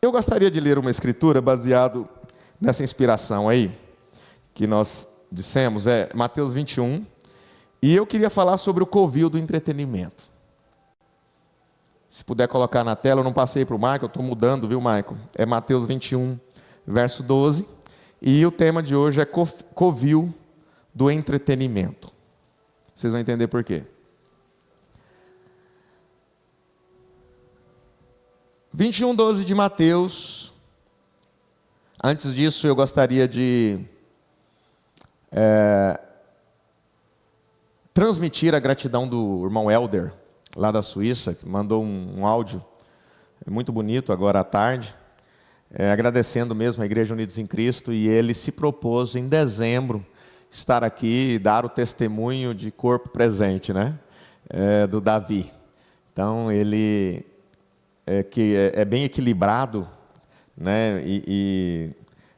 Eu gostaria de ler uma escritura baseado nessa inspiração aí, que nós dissemos, é Mateus 21, e eu queria falar sobre o covil do entretenimento. Se puder colocar na tela, eu não passei para o Michael, eu estou mudando, viu, Michael? É Mateus 21, verso 12, e o tema de hoje é covil do entretenimento. Vocês vão entender por quê. 21, 12 de Mateus. Antes disso, eu gostaria de transmitir a gratidão do irmão Helder, lá da Suíça, que mandou um áudio muito bonito agora à tarde, agradecendo mesmo a Igreja Unidos em Cristo, e ele se propôs em dezembro estar aqui e dar o testemunho de corpo presente, né? Do Davi. Então, ele é bem equilibrado, né? E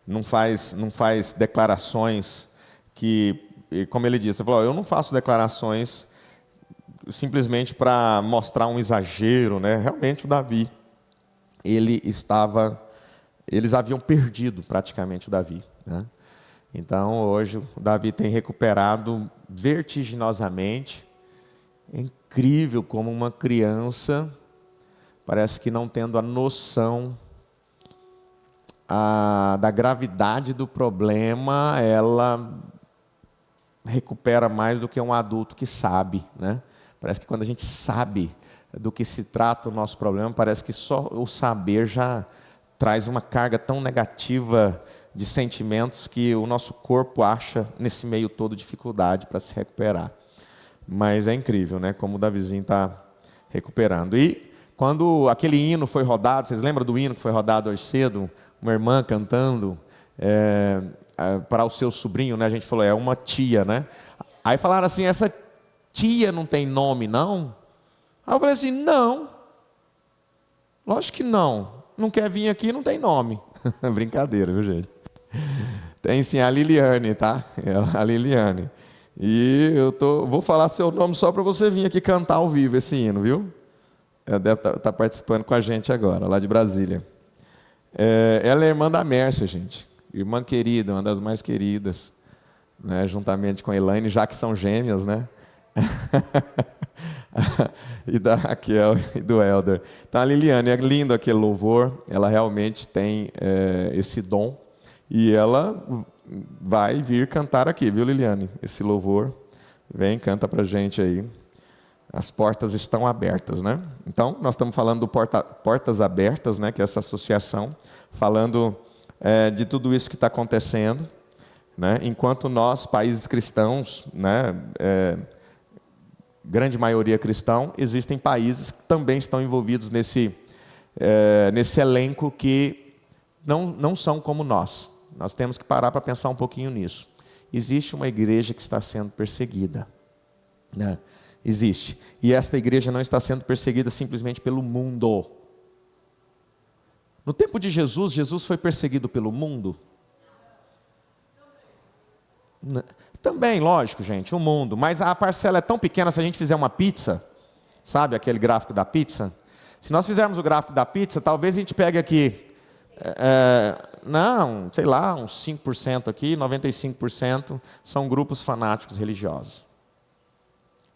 não faz declarações que, como ele disse, ele falou, eu não faço declarações simplesmente para mostrar um exagero, né? Realmente o Davi, eles haviam perdido praticamente o Davi, né? Então hoje o Davi tem recuperado vertiginosamente. É incrível como uma criança, parece que não tendo a noção da gravidade do problema, ela recupera mais do que um adulto que sabe, né? Parece que quando a gente sabe do que se trata o nosso problema, parece que só o saber já traz uma carga tão negativa de sentimentos que o nosso corpo acha nesse meio todo dificuldade para se recuperar. Mas é incrível, né? Como o Davizinho está recuperando. E quando aquele hino foi rodado, vocês lembram do hino que foi rodado hoje cedo? Uma irmã cantando para o seu sobrinho, né? A gente falou, é uma tia, né? Aí falaram assim, essa tia não tem nome, não? Aí eu falei assim, não. Lógico que não. Não quer vir aqui, não tem nome. Brincadeira, viu, gente? Tem sim, a Liliane, tá? A Liliane. E vou falar seu nome só para você vir aqui cantar ao vivo esse hino, viu? Ela deve estar participando com a gente agora, lá de Brasília. Ela é irmã da Mércia, gente. Irmã querida, uma das mais queridas, né? Juntamente com a Elaine, já que são gêmeas, né? E da Raquel e do Helder. Então a Liliane, é lindo aquele louvor, ela realmente tem esse dom, e ela vai vir cantar aqui, viu, Liliane? Esse louvor, vem, canta pra gente aí. As portas estão abertas, né? Então, nós estamos falando do Portas Abertas, né? Que é essa associação, falando de tudo isso que está acontecendo, né? Enquanto nós, países cristãos, né? Grande maioria cristão, existem países que também estão envolvidos nesse elenco que não são como nós. Nós temos que parar para pensar um pouquinho nisso. Existe uma igreja que está sendo perseguida, né? Existe. E esta igreja não está sendo perseguida simplesmente pelo mundo. No tempo de Jesus, Jesus foi perseguido pelo mundo? Também, lógico, gente, o mundo. Mas a parcela é tão pequena, se a gente fizer uma pizza, sabe aquele gráfico da pizza? Se nós fizermos o gráfico da pizza, talvez a gente pegue aqui, sei lá, uns 5% aqui, 95% são grupos fanáticos religiosos.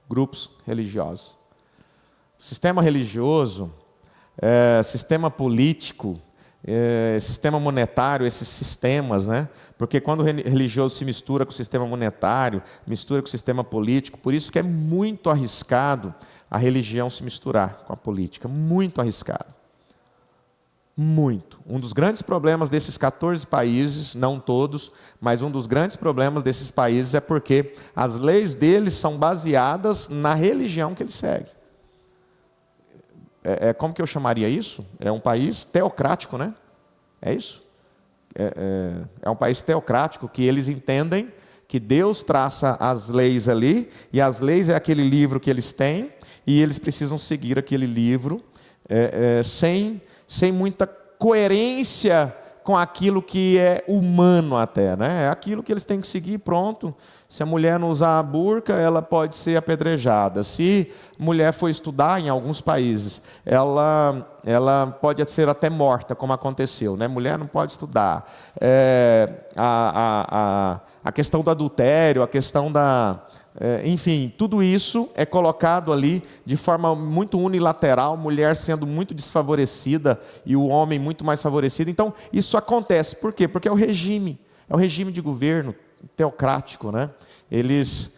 Grupos religiosos. Sistema religioso, sistema político, sistema monetário, esses sistemas, né? Porque quando o religioso se mistura com o sistema monetário, mistura com o sistema político, por isso que é muito arriscado a religião se misturar com a política, muito arriscado. Muito. Um dos grandes problemas desses 14 países, não todos, mas um dos grandes problemas desses países é porque as leis deles são baseadas na religião que eles seguem. Como que eu chamaria isso? É um país teocrático, né? É isso? É um país teocrático que eles entendem que Deus traça as leis ali, e as leis é aquele livro que eles têm, e eles precisam seguir aquele livro sem muita coerência com aquilo que é humano até, né? É aquilo que eles têm que seguir, pronto. Se a mulher não usar a burca, ela pode ser apedrejada. Se a mulher for estudar em alguns países, ela pode ser até morta, como aconteceu, né? Mulher não pode estudar. A questão do adultério, a questão enfim, tudo isso é colocado ali de forma muito unilateral, mulher sendo muito desfavorecida e o homem muito mais favorecido. Então, isso acontece. Por quê? Porque é o regime de governo teocrático, né? Eles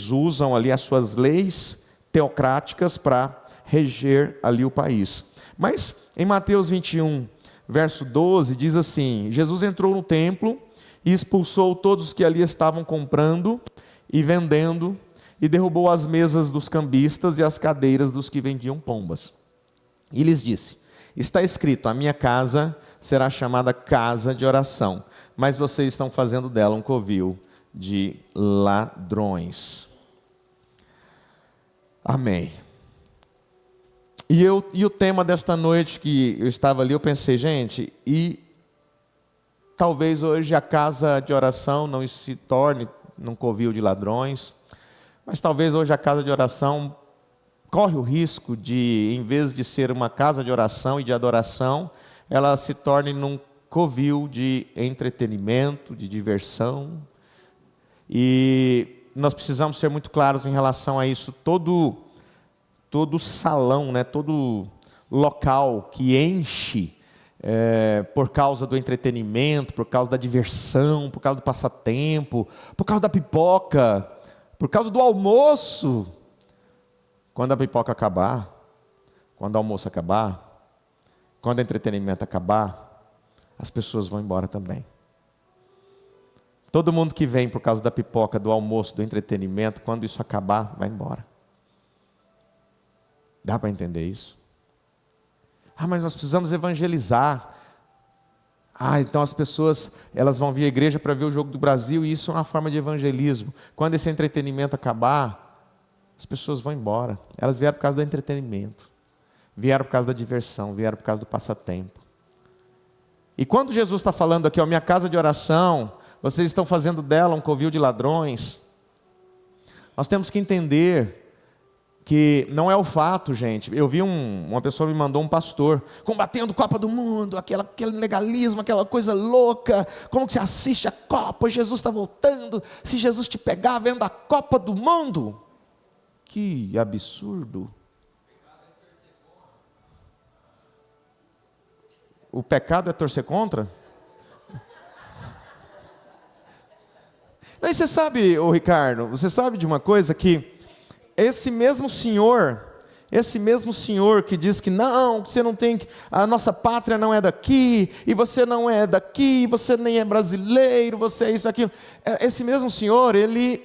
usam ali as suas leis teocráticas para reger ali o país. Mas em Mateus 21, verso 12, diz assim: Jesus entrou no templo e expulsou todos os que ali estavam comprando e vendendo, e derrubou as mesas dos cambistas e as cadeiras dos que vendiam pombas. E lhes disse: está escrito, a minha casa será chamada casa de oração, mas vocês estão fazendo dela um covil de ladrões. Amém. E o tema desta noite que eu estava ali, eu pensei, gente, e talvez hoje a casa de oração não se torne num covil de ladrões, mas talvez hoje a casa de oração corre o risco de, em vez de ser uma casa de oração e de adoração, ela se torne num covil de entretenimento, de diversão. E nós precisamos ser muito claros em relação a isso. Todo salão, né, todo local que enche por causa do entretenimento, por causa da diversão, por causa do passatempo, por causa da pipoca, por causa do almoço. Quando a pipoca acabar, quando o almoço acabar, quando o entretenimento acabar, as pessoas vão embora também. Todo mundo que vem por causa da pipoca, do almoço, do entretenimento, quando isso acabar, vai embora. Dá para entender isso? Mas nós precisamos evangelizar. Então as pessoas, elas vão vir à igreja para ver o jogo do Brasil, e isso é uma forma de evangelismo. Quando esse entretenimento acabar, as pessoas vão embora. Elas vieram por causa do entretenimento, vieram por causa da diversão, vieram por causa do passatempo. E quando Jesus está falando aqui, minha casa de oração, vocês estão fazendo dela um covil de ladrões, nós temos que entender que não é o fato, gente. Eu vi uma pessoa me mandou um pastor combatendo Copa do Mundo, aquele legalismo, aquela coisa louca. Como que você assiste a Copa? Jesus está voltando. Se Jesus te pegar vendo a Copa do Mundo, que absurdo. O pecado é torcer contra? Aí você sabe, Ricardo, você sabe de uma coisa que esse mesmo senhor que diz que não, você não tem, a nossa pátria não é daqui, e você não é daqui, você nem é brasileiro, você é isso, aquilo. Esse mesmo senhor, ele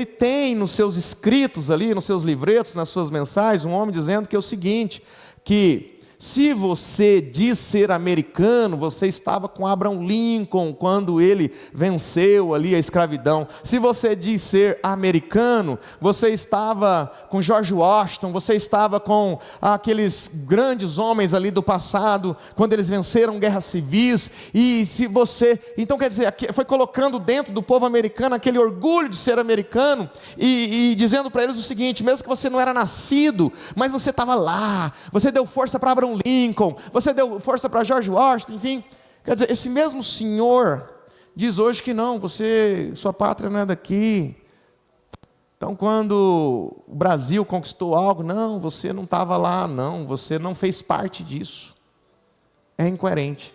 tem nos seus escritos ali, nos seus livretos, nas suas mensais, um homem dizendo que é o seguinte, que se você diz ser americano, você estava com Abraham Lincoln quando ele venceu ali a escravidão. Se você diz ser americano, você estava com George Washington, você estava com aqueles grandes homens ali do passado, quando eles venceram guerras civis. E se você, então quer dizer, foi colocando dentro do povo americano aquele orgulho de ser americano e dizendo para eles o seguinte: mesmo que você não era nascido, mas você estava lá, você deu força para Abraham Lincoln, você deu força para George Washington, enfim. Quer dizer, esse mesmo senhor diz hoje que não, sua pátria não é daqui. Então, quando o Brasil conquistou algo, não, você não estava lá, não, você não fez parte disso. É incoerente.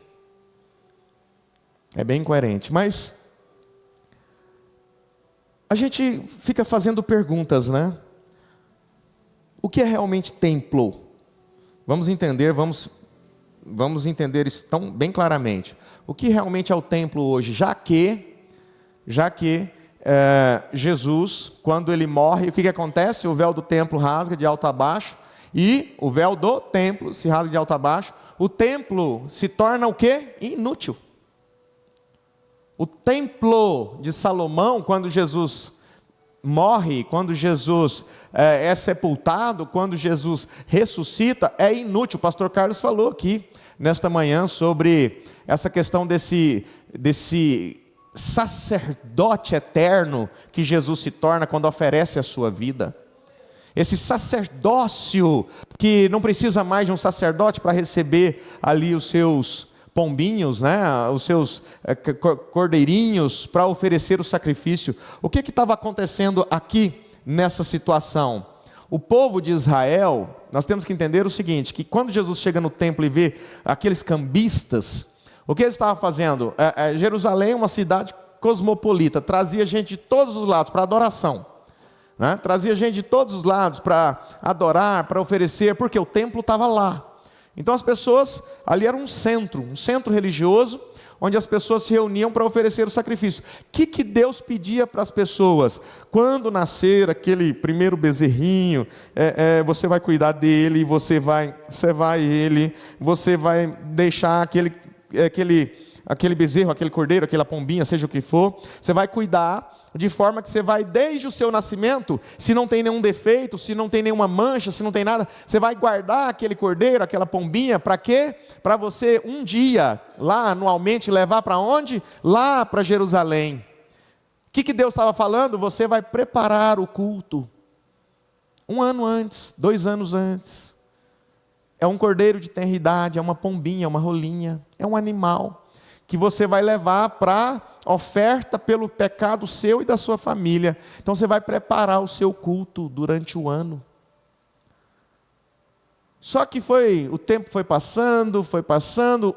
É bem incoerente, mas a gente fica fazendo perguntas, né? O que é realmente templo? Vamos entender isso tão bem claramente. O que realmente é o templo hoje? Já que Jesus, quando ele morre, o que acontece? O véu do templo rasga de alto a baixo, e o véu do templo se rasga de alto a baixo. O templo se torna o quê? Inútil. O templo de Salomão, quando Jesus morre, quando Jesus é sepultado, quando Jesus ressuscita, é inútil. O pastor Carlos falou aqui, nesta manhã sobre essa questão desse sacerdote eterno que Jesus se torna quando oferece a sua vida. Esse sacerdócio que não precisa mais de um sacerdote para receber ali os seus pombinhos, né? Os seus cordeirinhos para oferecer o sacrifício. O que estava acontecendo aqui nessa situação? O povo de Israel, nós temos que entender o seguinte, que quando Jesus chega no templo e vê aqueles cambistas, o que eles estavam fazendo? Jerusalém é uma cidade cosmopolita, trazia gente de todos os lados para adoração, né? Trazia gente de todos os lados para adorar, para oferecer, porque o templo estava lá. Então as pessoas, ali era um centro religioso, onde as pessoas se reuniam para oferecer o sacrifício. O que Deus pedia para as pessoas? Quando nascer aquele primeiro bezerrinho, você vai cuidar dele, você vai deixar aquele bezerro, aquele cordeiro, aquela pombinha, seja o que for, você vai cuidar de forma que você vai, desde o seu nascimento, se não tem nenhum defeito, se não tem nenhuma mancha, se não tem nada, você vai guardar aquele cordeiro, aquela pombinha, para quê? Para você um dia, lá anualmente, levar para onde? Lá para Jerusalém. O que Deus estava falando? Você vai preparar o culto, 1 ano antes, 2 anos antes. É um cordeiro de tenra idade, é uma pombinha, é uma rolinha, é um animal que você vai levar para oferta pelo pecado seu e da sua família. Então você vai preparar o seu culto durante o ano. Só que o tempo foi passando,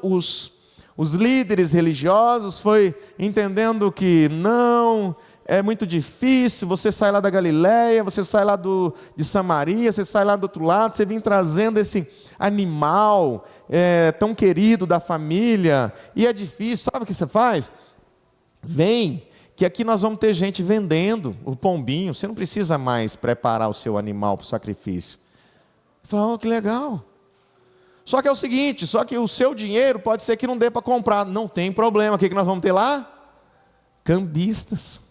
os líderes religiosos foi entendendo que não, é muito difícil, você sai lá da Galileia, você sai lá de Samaria, você sai lá do outro lado, você vem trazendo esse animal tão querido da família, e é difícil, sabe o que você faz? Vem, que aqui nós vamos ter gente vendendo o pombinho, você não precisa mais preparar o seu animal para o sacrifício. Fala, oh, que legal. Só que é o seguinte, o seu dinheiro pode ser que não dê para comprar, não tem problema, o que nós vamos ter lá? Cambistas.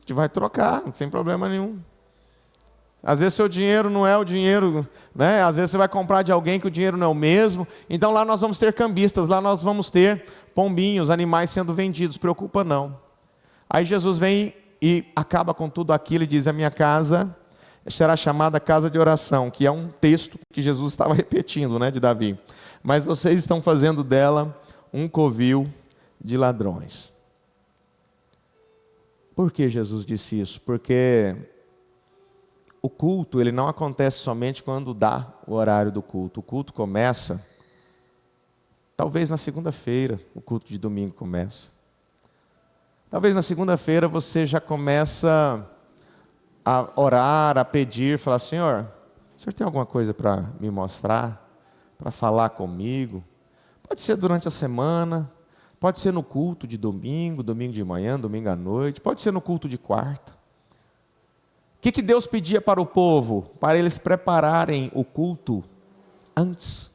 Que vai trocar, sem problema nenhum. Às vezes seu dinheiro não é o dinheiro, né? Às vezes você vai comprar de alguém que o dinheiro não é o mesmo. Então lá nós vamos ter cambistas, lá nós vamos ter pombinhos, animais sendo vendidos, preocupa não. Aí Jesus vem e acaba com tudo aquilo e diz, a minha casa será chamada casa de oração, que é um texto que Jesus estava repetindo, né, de Davi. Mas vocês estão fazendo dela um covil de ladrões. Por que Jesus disse isso? Porque o culto, ele não acontece somente quando dá o horário do culto. O culto começa, talvez na segunda-feira, o culto de domingo começa. Talvez na segunda-feira você já começa a orar, a pedir, falar, Senhor, o Senhor tem alguma coisa para me mostrar? Para falar comigo? Pode ser durante a semana, pode ser no culto de domingo, domingo de manhã, domingo à noite, pode ser no culto de quarta. O que Deus pedia para o povo? Para eles prepararem o culto antes.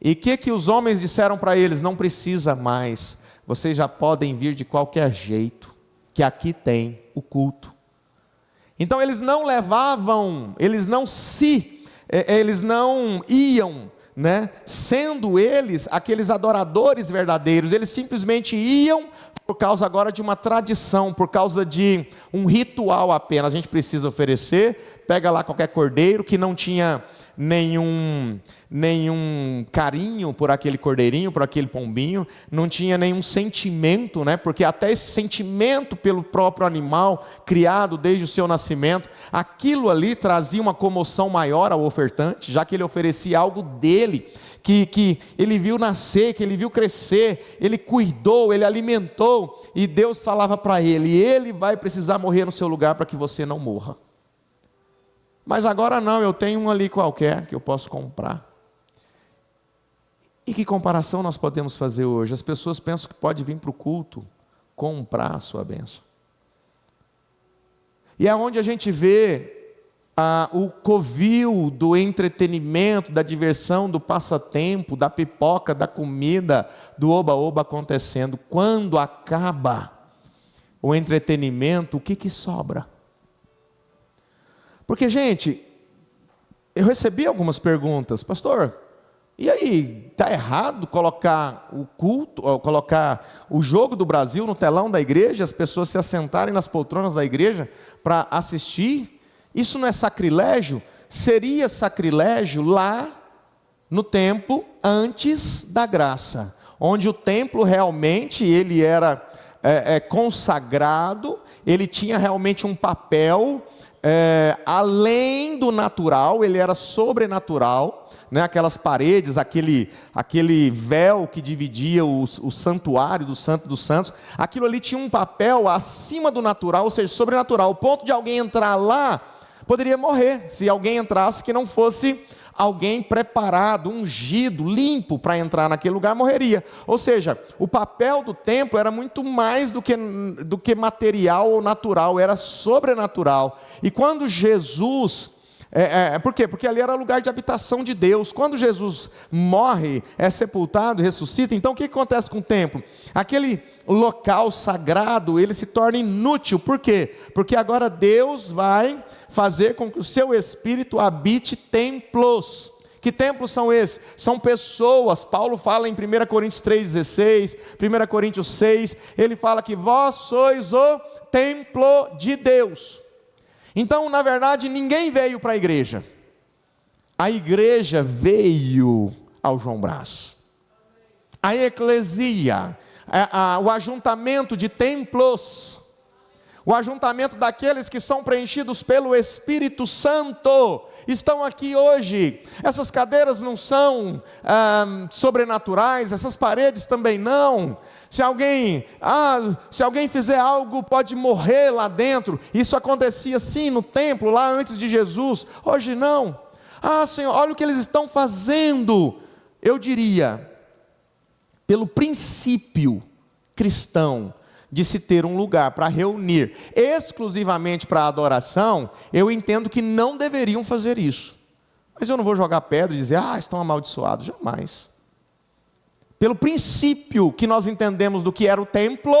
E o que os homens disseram para eles? Não precisa mais, vocês já podem vir de qualquer jeito, que aqui tem o culto. Então eles não levavam, eles não iam, né, sendo eles aqueles adoradores verdadeiros, eles simplesmente iam por causa agora de uma tradição, por causa de um ritual apenas. A gente precisa oferecer, pega lá qualquer cordeiro que não tinha nenhum carinho por aquele cordeirinho, por aquele pombinho, não tinha nenhum sentimento, né? Porque até esse sentimento pelo próprio animal, criado desde o seu nascimento, aquilo ali trazia uma comoção maior ao ofertante, já que ele oferecia algo dele, que ele viu nascer, que ele viu crescer, ele cuidou, ele alimentou, e Deus falava para ele vai precisar morrer no seu lugar para que você não morra. Mas agora não, eu tenho um ali qualquer que eu posso comprar. E que comparação nós podemos fazer hoje? As pessoas pensam que pode vir para o culto comprar a sua bênção. E é onde a gente vê o covil do entretenimento, da diversão, do passatempo, da pipoca, da comida, do oba-oba acontecendo. Quando acaba o entretenimento, o que sobra? Porque, gente, eu recebi algumas perguntas. Pastor, E aí, está errado colocar o culto, ou colocar o jogo do Brasil no telão da igreja, as pessoas se assentarem nas poltronas da igreja para assistir? Isso não é sacrilégio? Seria sacrilégio lá no tempo antes da graça, onde o templo realmente ele era consagrado, ele tinha realmente um papel além do natural, ele era sobrenatural, né? Aquelas paredes, aquele véu que dividia o santuário do Santo dos Santos, aquilo ali tinha um papel acima do natural, ou seja, sobrenatural, ao ponto de alguém entrar lá, poderia morrer, se alguém entrasse que não fosse alguém preparado, ungido, limpo para entrar naquele lugar, morreria. Ou seja, o papel do templo era muito mais do que material ou natural, era sobrenatural. E quando Jesus... por quê? Porque ali era lugar de habitação de Deus. Quando Jesus morre, é sepultado, ressuscita, então o que acontece com o templo? Aquele local sagrado, ele se torna inútil. Por quê? Porque agora Deus vai fazer com que o seu Espírito habite templos. Que templos são esses? São pessoas. Paulo fala em 1 Coríntios 3,16, 1 Coríntios 6, ele fala que vós sois o templo de Deus. Então, na verdade, ninguém veio para a igreja. A igreja veio ao João Brás. A eclesia, o ajuntamento de templos, o ajuntamento daqueles que são preenchidos pelo Espírito Santo, estão aqui hoje. Essas cadeiras não são sobrenaturais, essas paredes também não. Se alguém fizer algo, pode morrer lá dentro. Isso acontecia sim no templo, lá antes de Jesus. Hoje não. Senhor, olha o que eles estão fazendo. Eu diria, pelo princípio cristão de se ter um lugar para reunir exclusivamente para adoração, eu entendo que não deveriam fazer isso. Mas eu não vou jogar pedra e dizer, estão amaldiçoados, jamais. Pelo princípio que nós entendemos do que era o templo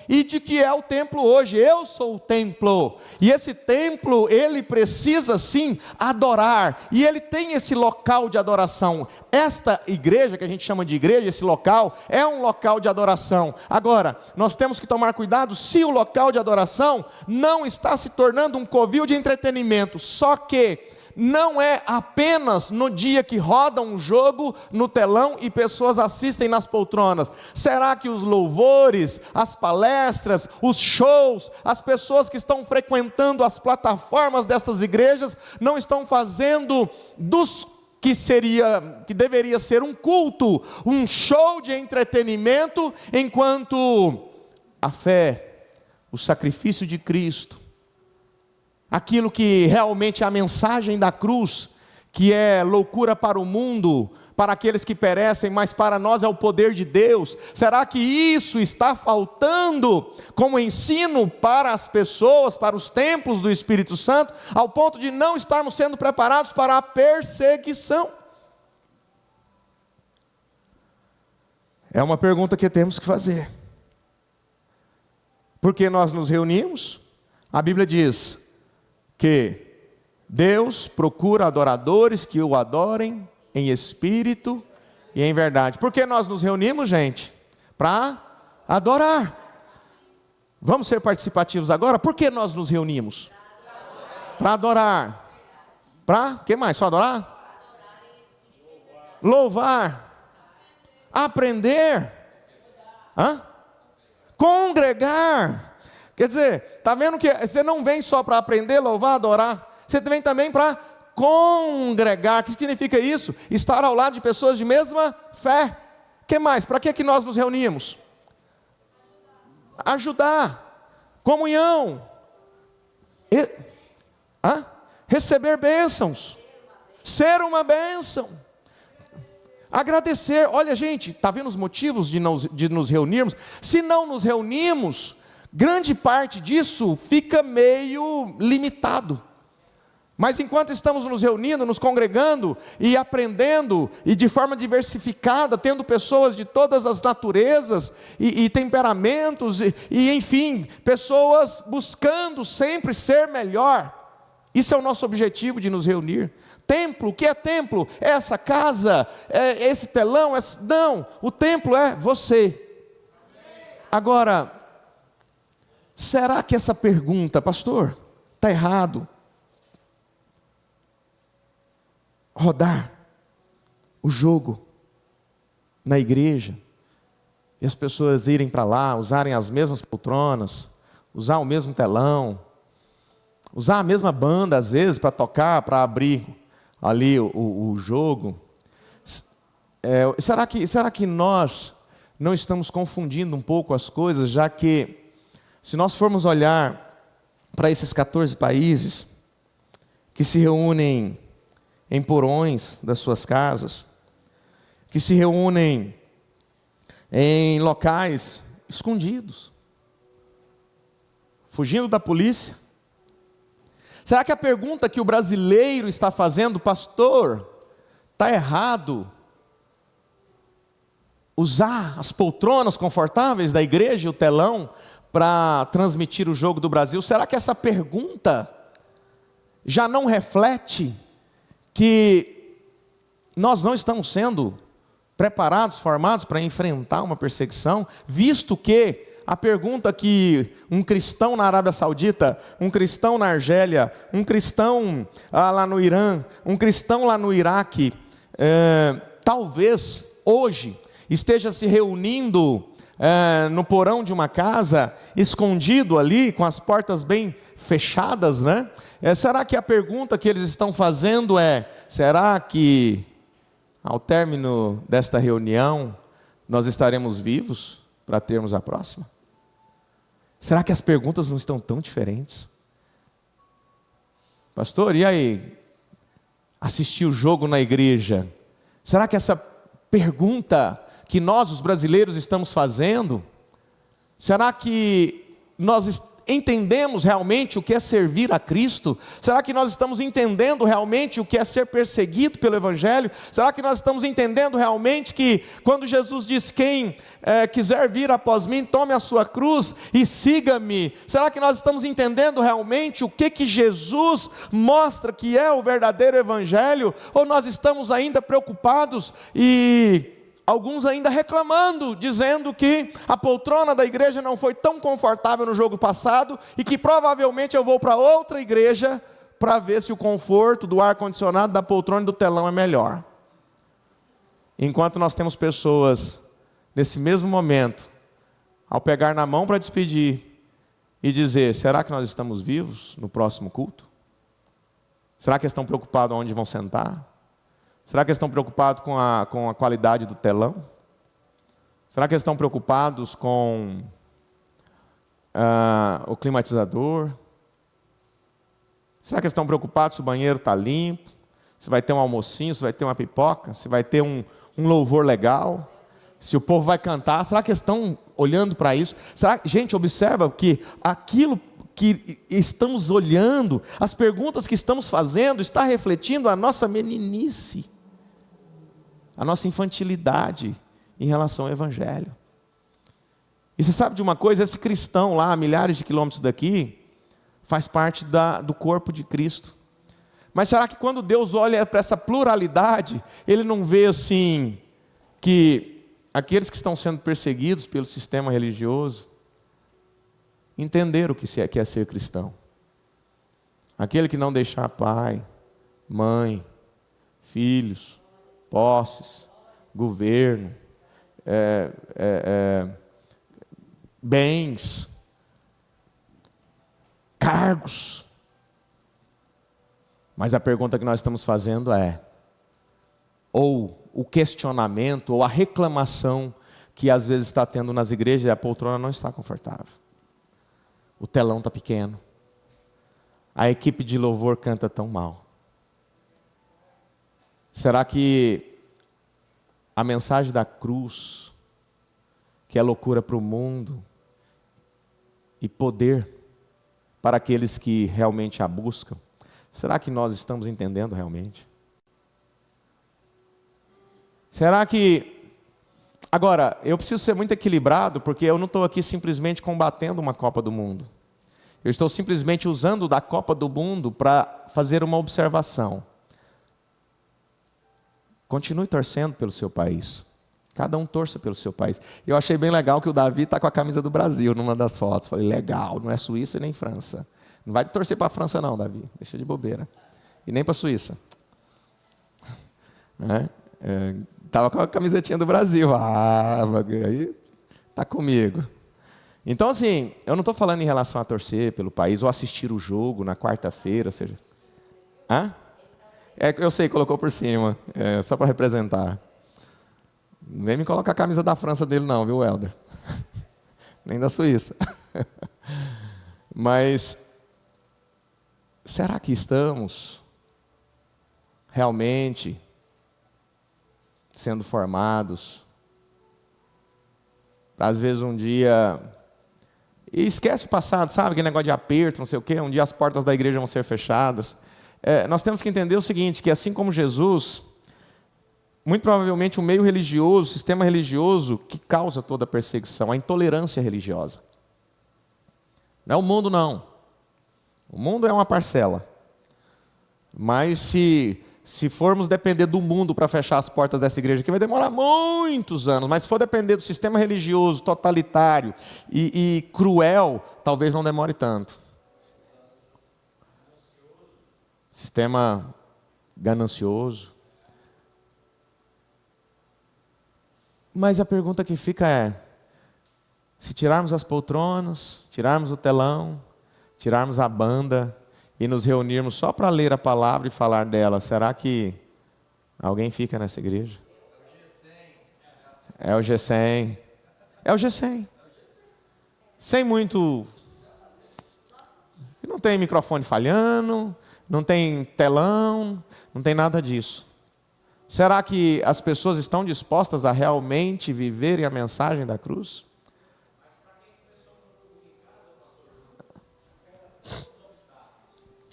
e de que é o templo hoje. Eu sou o templo, e esse templo, ele precisa sim adorar, e ele tem esse local de adoração. Esta igreja, que a gente chama de igreja, esse local, é um local de adoração. Agora, nós temos que tomar cuidado se o local de adoração não está se tornando um covil de entretenimento, só que não é apenas no dia que roda um jogo no telão e pessoas assistem nas poltronas. Será que os louvores, as palestras, os shows, as pessoas que estão frequentando as plataformas destas igrejas não estão fazendo dos que deveria ser um culto, um show de entretenimento, enquanto a fé, o sacrifício de Cristo, aquilo que realmente é a mensagem da cruz, que é loucura para o mundo, para aqueles que perecem, mas para nós é o poder de Deus. Será que isso está faltando como ensino para as pessoas, para os templos do Espírito Santo, ao ponto de não estarmos sendo preparados para a perseguição? É uma pergunta que temos que fazer. Porque nós nos reunimos, a Bíblia diz que Deus procura adoradores que o adorem em espírito e em verdade. Por que nós nos reunimos, gente? Para adorar. Vamos ser participativos agora? Por que nós nos reunimos? Para adorar. Para? O que mais? Só adorar? Louvar. Aprender. Congregar. Quer dizer, está vendo que você não vem só para aprender, louvar, adorar. Você vem também para congregar. O que significa isso? Estar ao lado de pessoas de mesma fé. O que mais? Para que nós nos reunimos? Ajudar. Comunhão. Receber bênçãos. Ser uma bênção. Agradecer. Olha, gente, está vendo os motivos de nos reunirmos? Se não nos reunimos, grande parte disso fica meio limitado. Mas enquanto estamos nos reunindo, nos congregando e aprendendo, e de forma diversificada, tendo pessoas de todas as naturezas e temperamentos, e enfim, pessoas buscando sempre ser melhor, Isso é o nosso objetivo de nos reunir. Templo, o que é templo? É essa casa? É esse telão? Não, o templo é você. Agora, será que essa pergunta, pastor, está errado? Rodar o jogo na igreja e as pessoas irem para lá, usarem as mesmas poltronas, usar o mesmo telão, usar a mesma banda às vezes para tocar, para abrir ali o jogo. Será que nós não estamos confundindo um pouco as coisas, já que se nós formos olhar para esses 14 países que se reúnem em porões das suas casas, que se reúnem em locais escondidos, fugindo da polícia, será que a pergunta que o brasileiro está fazendo, pastor, está errado usar as poltronas confortáveis da igreja e o telão para transmitir o jogo do Brasil? Será que essa pergunta já não reflete que nós não estamos sendo preparados, formados para enfrentar uma perseguição, visto que a pergunta que um cristão na Arábia Saudita, um cristão na Argélia, um cristão lá no Irã, um cristão lá no Iraque, talvez hoje esteja se reunindo no porão de uma casa, escondido ali, com as portas bem fechadas, né? Será que a pergunta que eles estão fazendo será que ao término desta reunião nós estaremos vivos para termos a próxima? Será que as perguntas não estão tão diferentes? Pastor, e aí? Assistir o jogo na igreja? Será que essa pergunta que nós, os brasileiros, estamos fazendo, será que nós entendemos realmente o que é servir a Cristo? Será que nós estamos entendendo realmente o que é ser perseguido pelo Evangelho? Será que nós estamos entendendo realmente que quando Jesus diz, quem quiser vir após mim, tome a sua cruz e siga-me? Será que nós estamos entendendo realmente o que Jesus mostra que é o verdadeiro Evangelho? Ou nós estamos ainda preocupados e alguns ainda reclamando, dizendo que a poltrona da igreja não foi tão confortável no jogo passado e que provavelmente eu vou para outra igreja para ver se o conforto do ar-condicionado, da poltrona e do telão é melhor. Enquanto nós temos pessoas, nesse mesmo momento, ao pegar na mão para despedir e dizer, será que nós estamos vivos no próximo culto? Será que estão preocupados onde vão sentar? Será que eles estão preocupados com a qualidade do telão? Será que eles estão preocupados com o climatizador? Será que eles estão preocupados se o banheiro está limpo? Se vai ter um almocinho, se vai ter uma pipoca? Se vai ter um louvor legal? Se o povo vai cantar? Será que eles estão olhando para isso? Gente, observa que aquilo que estamos olhando, as perguntas que estamos fazendo, está refletindo a nossa meninice, a nossa infantilidade em relação ao Evangelho. E você sabe de uma coisa? Esse cristão lá, a milhares de quilômetros daqui, faz parte do corpo de Cristo. Mas será que quando Deus olha para essa pluralidade, Ele não vê assim, que aqueles que estão sendo perseguidos pelo sistema religioso, entenderam o que é ser cristão? Aquele que não deixar pai, mãe, filhos, posses, governo, bens, cargos. Mas a pergunta que nós estamos fazendo ou o questionamento, ou a reclamação que às vezes está tendo nas igrejas, a poltrona não está confortável. O telão está pequeno. A equipe de louvor canta tão mal. Será que a mensagem da cruz, que é loucura para o mundo, e poder para aqueles que realmente a buscam, será que nós estamos entendendo realmente? Será que... Agora, eu preciso ser muito equilibrado, porque eu não estou aqui simplesmente combatendo uma Copa do Mundo. Eu estou simplesmente usando da Copa do Mundo para fazer uma observação. Continue torcendo pelo seu país. Cada um torça pelo seu país. Eu achei bem legal que o Davi está com a camisa do Brasil numa das fotos. Falei, legal, não é Suíça nem França. Não vai torcer para a França não, Davi. Deixa de bobeira. E nem para a Suíça. Estava com a camisetinha do Brasil. Aí está comigo. Então, assim, eu não estou falando em relação a torcer pelo país ou assistir o jogo na quarta-feira, ou seja... eu sei, colocou por cima, só para representar. Não vem me colocar a camisa da França dele não, viu, Helder? Nem da Suíça. Mas, será que estamos realmente sendo formados para, às vezes, um dia... E esquece o passado, sabe? Aquele negócio de aperto, não sei o quê. Um dia as portas da igreja vão ser fechadas. Nós temos que entender o seguinte, que assim como Jesus, muito provavelmente o meio religioso, o sistema religioso que causa toda a perseguição, a intolerância religiosa. Não é o mundo, não. O mundo é uma parcela. Mas se formos depender do mundo para fechar as portas dessa igreja aqui, vai demorar muitos anos. Mas se for depender do sistema religioso totalitário e cruel, talvez não demore tanto. Sistema ganancioso. Mas a pergunta que fica é, se tirarmos as poltronas, tirarmos o telão, tirarmos a banda e nos reunirmos só para ler a palavra e falar dela, será que alguém fica nessa igreja? É o G100. É o G100. Sem muito... Não tem microfone falhando, não tem telão, não tem nada disso. Será que as pessoas estão dispostas a realmente viverem a mensagem da cruz?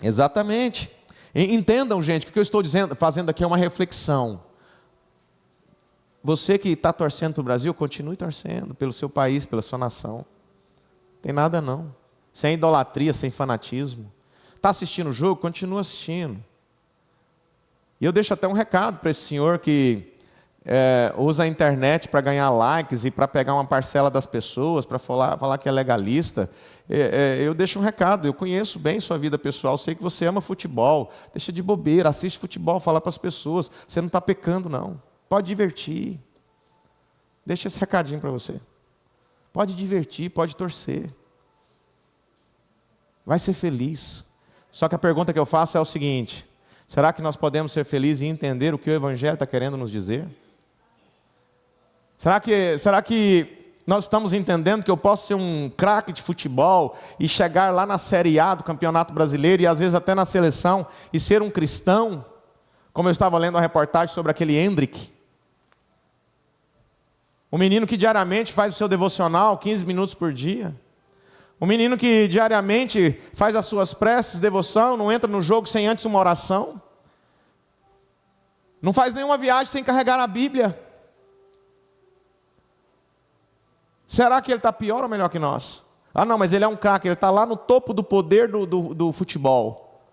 Exatamente. Entendam, gente, que o que eu estou fazendo aqui é uma reflexão. Você que está torcendo para o Brasil, continue torcendo pelo seu país, pela sua nação. Não tem nada não. Sem idolatria, sem fanatismo. Está assistindo o jogo? Continua assistindo. E eu deixo até um recado para esse senhor que usa a internet para ganhar likes e para pegar uma parcela das pessoas, para falar que é legalista. Eu deixo um recado, eu conheço bem sua vida pessoal, sei que você ama futebol. Deixa de bobeira, assiste futebol, fala para as pessoas. Você não está pecando não. Pode divertir. Deixa esse recadinho para você. Pode divertir, pode torcer. Vai ser feliz. Só que a pergunta que eu faço é o seguinte: será que nós podemos ser felizes e entender o que o Evangelho está querendo nos dizer? Será que nós estamos entendendo que eu posso ser um craque de futebol e chegar lá na Série A do Campeonato Brasileiro e às vezes até na seleção e ser um cristão? Como eu estava lendo uma reportagem sobre aquele Hendrick. Um menino que diariamente faz o seu devocional 15 minutos por dia. Um menino que diariamente faz as suas preces, devoção, não entra no jogo sem antes uma oração. Não faz nenhuma viagem sem carregar a Bíblia. Será que ele está pior ou melhor que nós? Ah não, mas ele é um craque, ele está lá no topo do poder do futebol.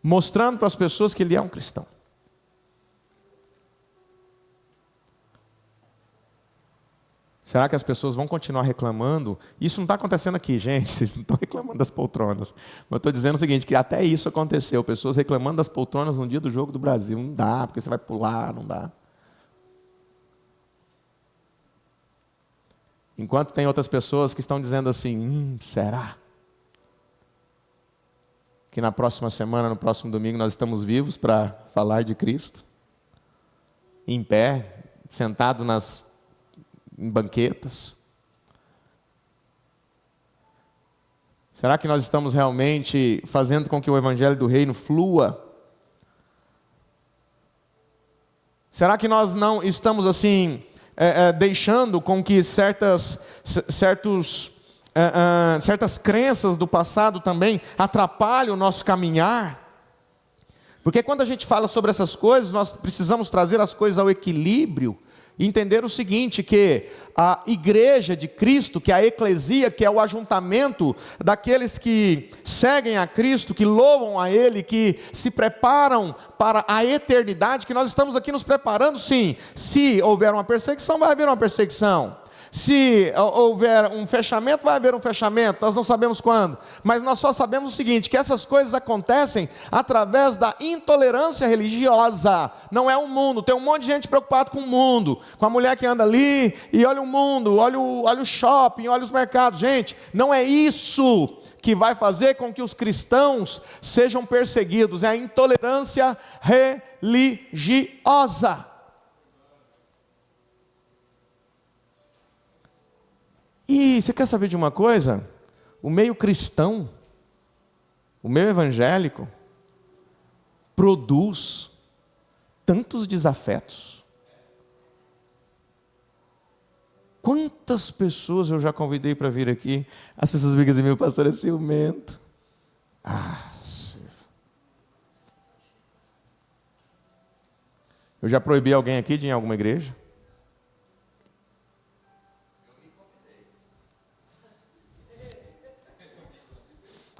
Mostrando para as pessoas que ele é um cristão. Será que as pessoas vão continuar reclamando? Isso não está acontecendo aqui, gente. Vocês não estão reclamando das poltronas. Mas eu estou dizendo o seguinte, que até isso aconteceu. Pessoas reclamando das poltronas no dia do jogo do Brasil. Não dá, porque você vai pular, não dá. Enquanto tem outras pessoas que estão dizendo assim, será? Que na próxima semana, no próximo domingo, nós estamos vivos para falar de Cristo? Em pé, sentado em banquetas? Será que nós estamos realmente fazendo com que o Evangelho do Reino flua? Será que nós não estamos assim, deixando com que certas crenças do passado também atrapalhem o nosso caminhar? Porque quando a gente fala sobre essas coisas, nós precisamos trazer as coisas ao equilíbrio. entender o seguinte, que a igreja de Cristo, que é a eclesia, que é o ajuntamento daqueles que seguem a Cristo, que louvam a Ele, que se preparam para a eternidade, que nós estamos aqui nos preparando, sim. Se houver uma perseguição, vai haver uma perseguição. Se houver um fechamento, vai haver um fechamento, nós não sabemos quando, mas nós só sabemos o seguinte, que essas coisas acontecem através da intolerância religiosa. Não é o mundo, tem um monte de gente preocupada com o mundo, com a mulher que anda ali, e olha o mundo, olha o shopping, olha os mercados. Gente, não é isso que vai fazer com que os cristãos sejam perseguidos, é a intolerância religiosa. E você quer saber de uma coisa? O meio cristão, o meio evangélico, produz tantos desafetos. Quantas pessoas eu já convidei para vir aqui, as pessoas ficam assim, meu pastor é ciumento. Eu já proibi alguém aqui de ir em alguma igreja?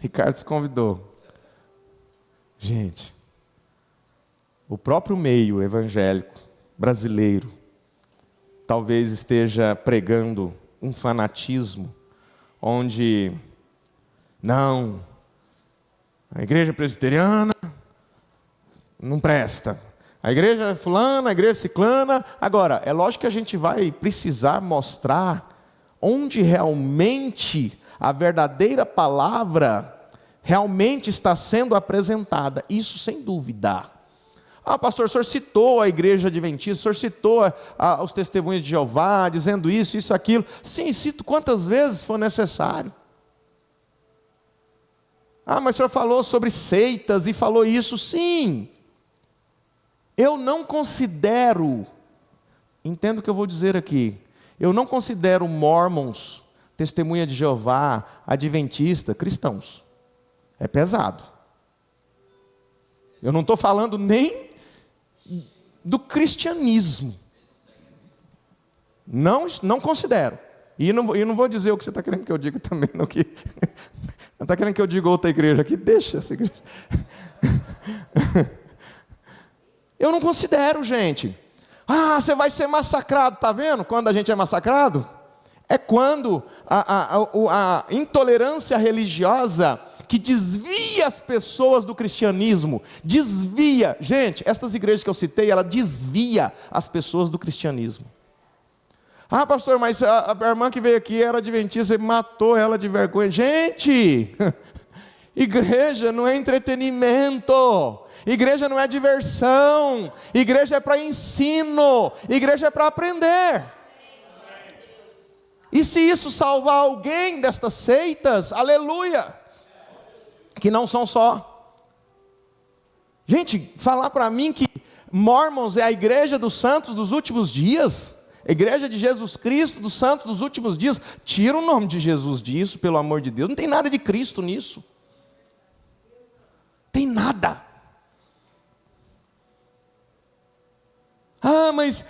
Ricardo se convidou. Gente, o próprio meio evangélico brasileiro talvez esteja pregando um fanatismo onde, não, a igreja presbiteriana não presta, a igreja fulana, a igreja ciclana. Agora, é lógico que a gente vai precisar mostrar onde realmente a verdadeira palavra realmente está sendo apresentada, isso sem dúvida. Pastor, o senhor citou a igreja adventista, o senhor citou os testemunhos de Jeová, dizendo isso, aquilo. Sim, cito quantas vezes for necessário. Mas o senhor falou sobre seitas e falou isso. Sim, eu não considero, entenda o que eu vou dizer aqui, eu não considero mormons, testemunha de Jeová, adventista, cristãos. É pesado. Eu não estou falando nem do cristianismo. Não considero. E não vou dizer o que você está querendo que eu diga também. Não está querendo que eu diga outra igreja aqui? Deixa essa igreja. Eu não considero, gente. Você vai ser massacrado. Está vendo quando a gente é massacrado? É quando a intolerância religiosa que desvia as pessoas do cristianismo, desvia. Gente, estas igrejas que eu citei, ela desvia as pessoas do cristianismo. Pastor, mas a irmã que veio aqui era adventista, você matou ela de vergonha. Gente, igreja não é entretenimento, igreja não é diversão, igreja é para ensino, igreja é para aprender. E se isso salvar alguém destas seitas, aleluia, que não são só. Gente, falar para mim que Mormons é a igreja dos santos dos últimos dias, a igreja de Jesus Cristo dos santos dos últimos dias, tira o nome de Jesus disso, pelo amor de Deus, não tem nada de Cristo nisso. Tem nada. Mas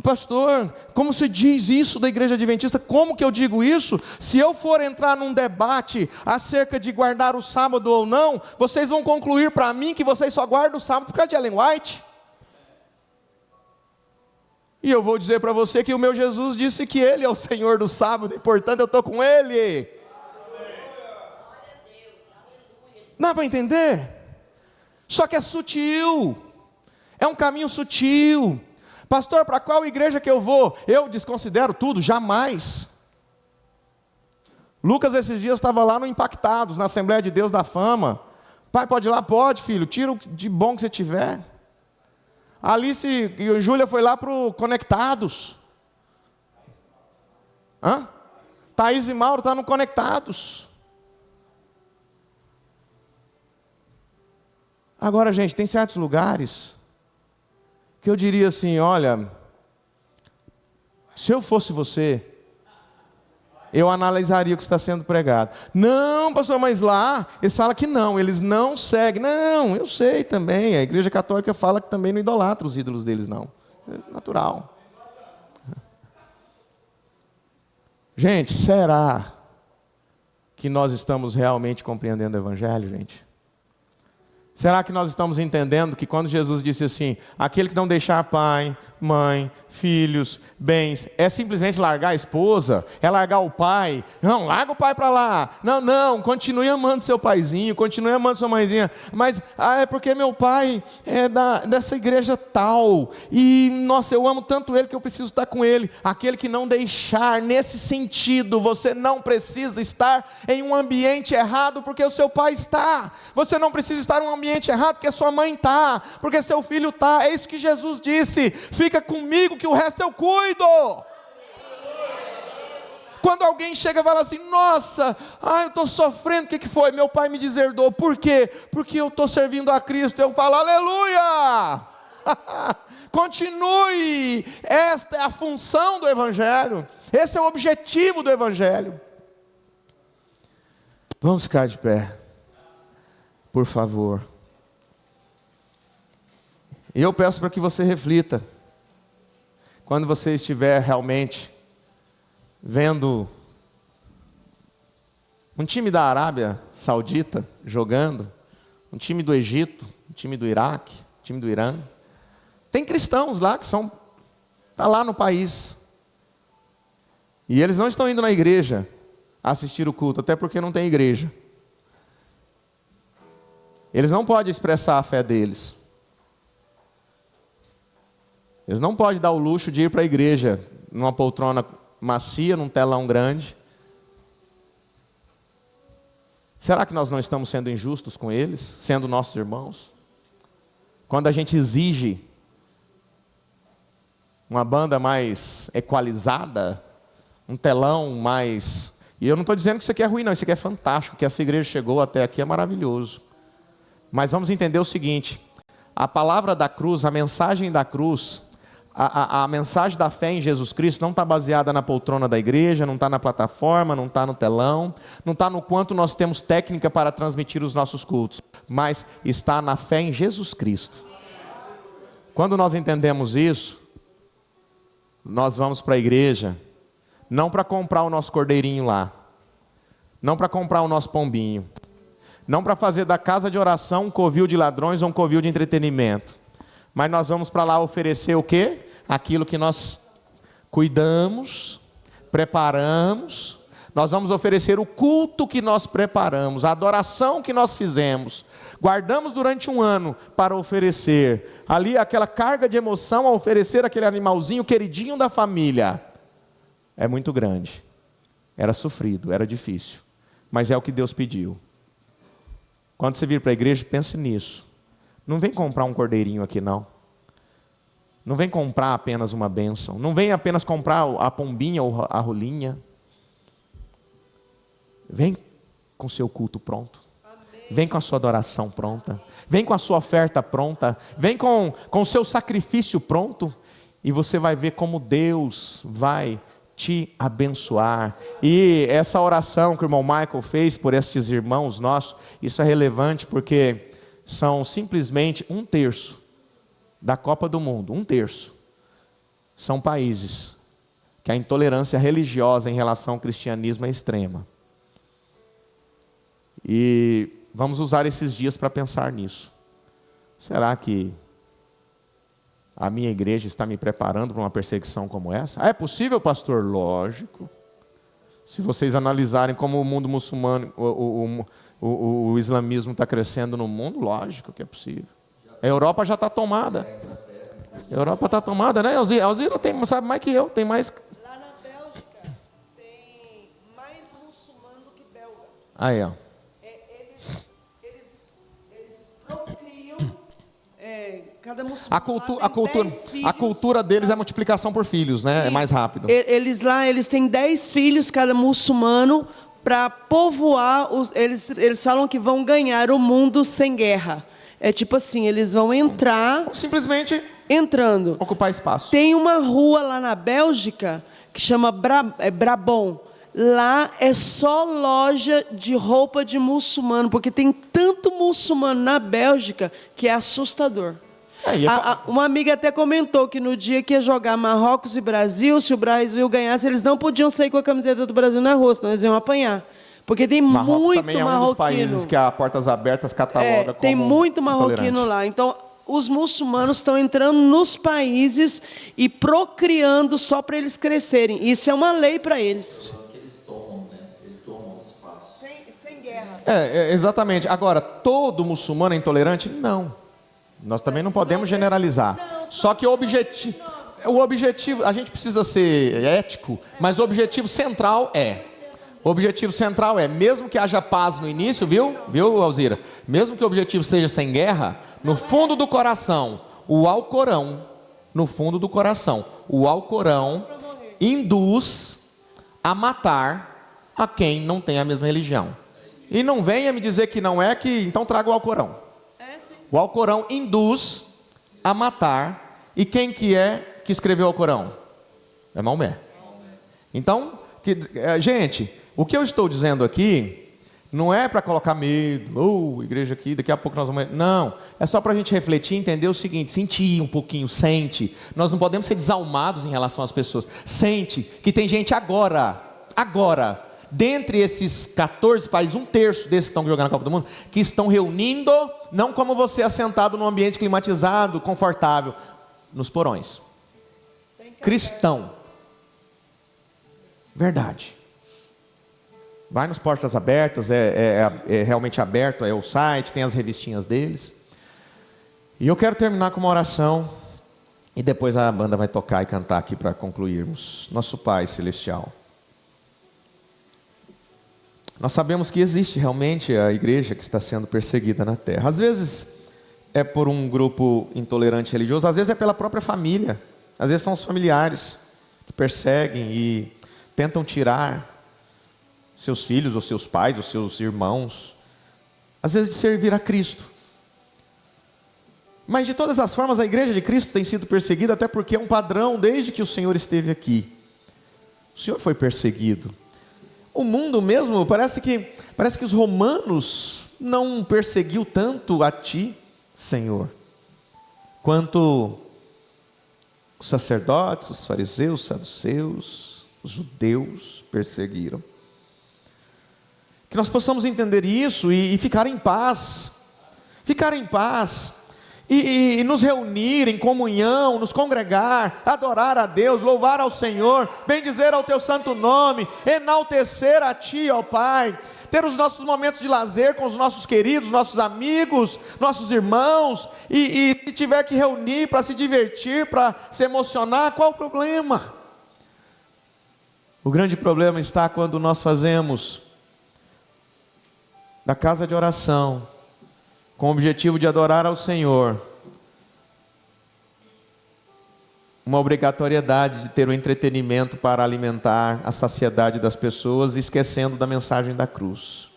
pastor, como você diz isso da igreja adventista? Como que eu digo isso? Se eu for entrar num debate acerca de guardar o sábado ou não, vocês vão concluir para mim que vocês só guardam o sábado por causa de Ellen White. E eu vou dizer para você que o meu Jesus disse que Ele é o Senhor do sábado, e portanto eu estou com Ele. Dá para entender? Só que é sutil, é um caminho sutil. Pastor, para qual igreja que eu vou? Eu desconsidero tudo, jamais. Lucas esses dias estava lá no Impactados, na Assembleia de Deus da Fama. Pai, pode ir lá? Pode, filho, tira o de bom que você tiver. Alice e Júlia foi lá para o Conectados. Thaís e Mauro estão no Conectados. Agora, gente, tem certos lugares que eu diria assim, olha, se eu fosse você, eu analisaria o que está sendo pregado. Não, pastor, mas lá, eles falam que não, eles não seguem. Não, eu sei também, a igreja católica fala que também não idolatra os ídolos deles, não. É natural. Gente, será que nós estamos realmente compreendendo o Evangelho, gente? Será que nós estamos entendendo que quando Jesus disse assim, aquele que não deixar pai, mãe, filhos, bens, é simplesmente largar a esposa, é largar o pai? Não, larga o pai para lá. Não, continue amando seu paizinho, continue amando sua mãezinha. Mas, é porque meu pai é dessa igreja tal, e, nossa, eu amo tanto ele que eu preciso estar com ele. Aquele que não deixar, nesse sentido, você não precisa estar em um ambiente errado porque o seu pai está. Você não precisa estar em um ambiente errado porque sua mãe está, porque seu filho está. É isso que Jesus disse: fica comigo que o resto eu cuido. Quando alguém chega e fala assim, nossa, eu estou sofrendo, o que foi? Meu pai me deserdou. Por quê? Porque eu estou servindo a Cristo. Eu falo, aleluia. Continue. Esta é a função do Evangelho, esse é o objetivo do Evangelho. Vamos ficar de pé, por favor. E eu peço para que você reflita, quando você estiver realmente vendo um time da Arábia Saudita jogando, um time do Egito, um time do Iraque, um time do Irã. Tem cristãos lá que estão lá no país. E eles não estão indo na igreja assistir o culto, até porque não tem igreja. Eles não podem expressar a fé deles. Eles não podem dar o luxo de ir para a igreja numa poltrona macia, num telão grande. Será que nós não estamos sendo injustos com eles, sendo nossos irmãos? Quando a gente exige uma banda mais equalizada, um telão mais... E eu não estou dizendo que isso aqui é ruim, não. Isso aqui é fantástico, que essa igreja chegou até aqui é maravilhoso. Mas vamos entender o seguinte: a palavra da cruz, a mensagem da cruz, a mensagem da fé em Jesus Cristo não está baseada na poltrona da igreja, não está na plataforma, não está no telão, não está no quanto nós temos técnica para transmitir os nossos cultos, mas está na fé em Jesus Cristo. Quando nós entendemos isso, nós vamos para a igreja, não para comprar o nosso cordeirinho lá, não para comprar o nosso pombinho, não para fazer da casa de oração um covil de ladrões ou um covil de entretenimento, mas nós vamos para lá oferecer o quê? Aquilo que nós cuidamos, preparamos. Nós vamos oferecer o culto que nós preparamos, a adoração que nós fizemos, guardamos durante um ano para oferecer. Ali aquela carga de emoção a oferecer aquele animalzinho queridinho da família. É muito grande. Era sofrido, era difícil. Mas é o que Deus pediu. Quando você vir para a igreja, pense nisso. Não vem comprar um cordeirinho aqui, não. Não vem comprar apenas uma bênção. Não vem apenas comprar a pombinha ou a rolinha. Vem com o seu culto pronto. Amém. Vem com a sua adoração pronta. Vem com a sua oferta pronta. Vem com o seu sacrifício pronto. E você vai ver como Deus vai te abençoar. E essa oração que o irmão Michael fez por estes irmãos nossos, isso é relevante porque são simplesmente 1/3 da Copa do Mundo, 1/3 são países que a intolerância religiosa em relação ao cristianismo é extrema. E vamos usar esses dias para pensar nisso. Será que a minha igreja está me preparando para uma perseguição como essa? É possível, pastor? Lógico. Se vocês analisarem como o mundo muçulmano, o islamismo está crescendo no mundo, lógico que é possível. A Europa já está tomada. A Europa está tomada, né? Alzira sabe mais que eu, tem mais... Lá na Bélgica tem mais muçulmano do que belga. Aí, ó. Eles procriam, cada muçulmano A cultura deles é multiplicação por filhos, né? É mais rápido. Eles têm 10 filhos, cada muçulmano, para povoar, eles falam que vão ganhar o mundo sem guerra. É tipo assim, eles vão entrar... Simplesmente... Entrando. Ocupar espaço. Tem uma rua lá na Bélgica que chama Brabant. Lá é só loja de roupa de muçulmano, porque tem tanto muçulmano na Bélgica que é assustador. Uma amiga até comentou que no dia que ia jogar Marrocos e Brasil, se o Brasil ganhasse, eles não podiam sair com a camiseta do Brasil na rua, senão eles iam apanhar. Porque tem Marrocos muito também é marroquino. Um dos países que a Portas Abertas cataloga como tem muito marroquino lá. Então, os muçulmanos estão entrando nos países e procriando só para eles crescerem. Isso é uma lei para eles. Eles tomam, né? Eles tomam espaço. Sem guerra. Exatamente. Agora, todo muçulmano é intolerante? Não. Nós também não podemos generalizar. Só que o objetivo, a gente precisa ser ético, mas o objetivo central mesmo que haja paz no início, viu, Alzira? Mesmo que o objetivo seja sem guerra, no fundo do coração, o Alcorão induz a matar a quem não tem a mesma religião. E não venha me dizer que não é, que então traga o Alcorão. O Alcorão induz a matar. E quem que é que escreveu o Alcorão? É Maomé. Então, gente, o que eu estou dizendo aqui não é para colocar medo, igreja aqui, daqui a pouco nós vamos... Não, é só para a gente refletir e entender o seguinte, sentir um pouquinho, sente. Nós não podemos ser desalmados em relação às pessoas. Sente que tem gente agora, dentre esses 14 países, 1/3 desses que estão jogando a Copa do Mundo, que estão reunindo, não como você assentado num ambiente climatizado, confortável, nos porões. Cristão. Verdade. Vai nos Portas Abertas, é realmente aberto, é o site, tem as revistinhas deles. E eu quero terminar com uma oração, e depois a banda vai tocar e cantar aqui para concluirmos. Nosso Pai Celestial, nós sabemos que existe realmente a igreja que está sendo perseguida na terra. Às vezes é por um grupo intolerante religioso, às vezes é pela própria família, às vezes são os familiares que perseguem e tentam tirar seus filhos, ou seus pais, ou seus irmãos, às vezes de servir a Cristo. Mas de todas as formas a igreja de Cristo tem sido perseguida, até porque é um padrão desde que o Senhor esteve aqui. O Senhor foi perseguido. O mundo mesmo, parece que os romanos não perseguiu tanto a ti, Senhor, quanto os sacerdotes, os fariseus, os saduceus, os judeus perseguiram. Que nós possamos entender isso e ficar em paz. E nos reunir em comunhão, nos congregar, adorar a Deus, louvar ao Senhor, bendizer ao teu santo nome, enaltecer a ti, ó Pai, ter os nossos momentos de lazer com os nossos queridos, nossos amigos, nossos irmãos, e se tiver que reunir para se divertir, para se emocionar, qual o problema? O grande problema está quando nós fazemos da casa de oração, com o objetivo de adorar ao Senhor, uma obrigatoriedade de ter o entretenimento para alimentar a saciedade das pessoas, esquecendo da mensagem da cruz.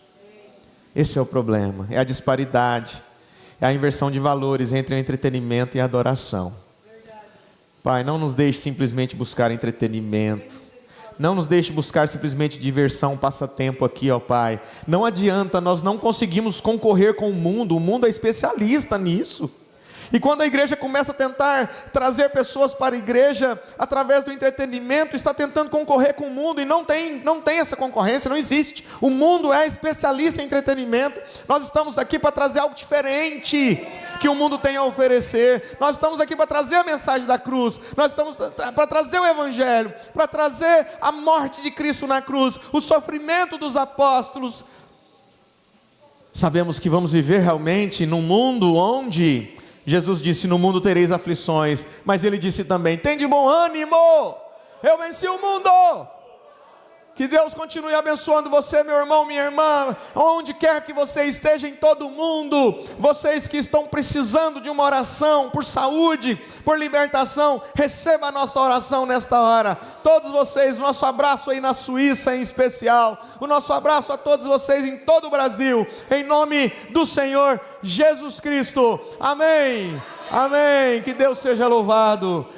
Esse é o problema, é a disparidade, é a inversão de valores entre o entretenimento e a adoração. Pai, não nos deixe simplesmente buscar entretenimento, não nos deixe buscar simplesmente diversão, passatempo aqui, ó Pai. Não adianta, nós não conseguimos concorrer com o mundo é especialista nisso. E quando a igreja começa a tentar trazer pessoas para a igreja através do entretenimento, está tentando concorrer com o mundo, e não tem essa concorrência, não existe. O mundo é especialista em entretenimento. Nós estamos aqui para trazer algo diferente que o mundo tem a oferecer. Nós estamos aqui para trazer a mensagem da cruz. Nós estamos para trazer o evangelho, para trazer a morte de Cristo na cruz, o sofrimento dos apóstolos. Sabemos que vamos viver realmente num mundo onde Jesus disse: no mundo tereis aflições, mas Ele disse também: tem de bom ânimo, eu venci o mundo. Que Deus continue abençoando você, meu irmão, minha irmã, onde quer que você esteja em todo o mundo. Vocês que estão precisando de uma oração por saúde, por libertação, receba a nossa oração nesta hora. Todos vocês, nosso abraço aí na Suíça em especial, o nosso abraço a todos vocês em todo o Brasil, em nome do Senhor Jesus Cristo. Amém, amém, que Deus seja louvado.